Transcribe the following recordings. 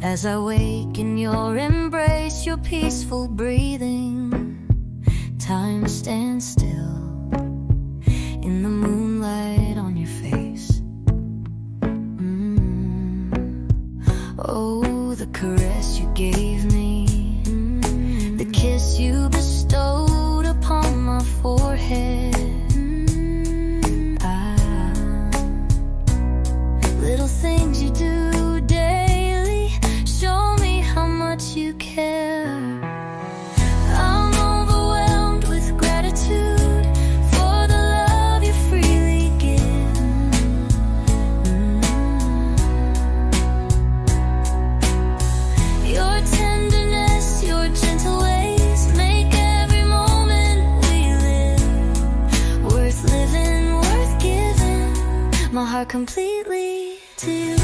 As I wake in your embrace, your peaceful breathing, time stands still in the moonlight on your face. Oh, the caress you gave me, the kiss you bestowed upon my forehead. Little things you do daily show me how much you care. I'm overwhelmed with gratitude for the love you freely give. Your tenderness, your gentle ways make every moment we live worth living, worth giving my heart completely to you.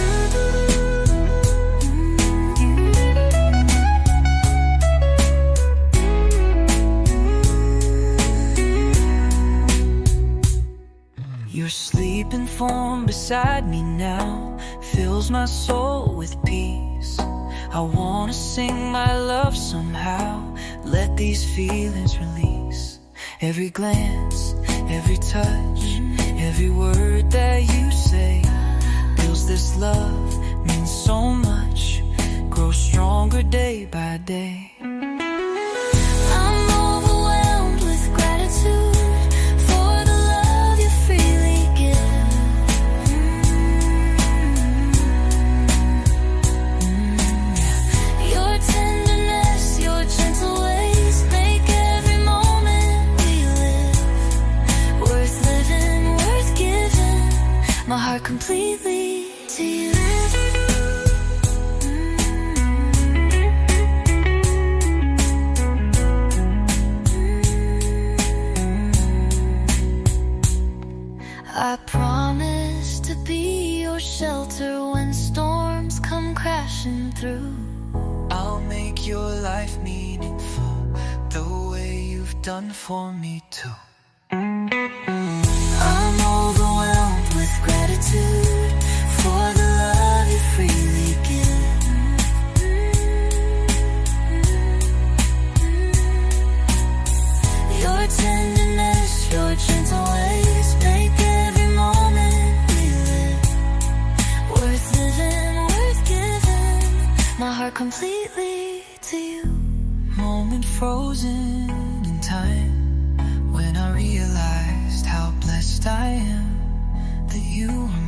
Your sleeping form beside me now fills my soul with peace. I wanna sing my love somehow, let these feelings release. Every glance, every touch, every word that you say builds this love, means so much, grows stronger day by day. I'm overwhelmed with gratitude for the love you freely give. Your tenderness, your gentle ways make every moment we live worth living, worth giving my heart completely to you. I promise to be your shelter when storms come crashing through. I'll make your life meaningful the way you've done for me too. I'm overwhelmed with gratitude for the love you freely give. Your tenderness, your gentle ways make every moment we live worth living, worth giving my heart completely to you. Moment frozen in time when I realized how blessed I am that you are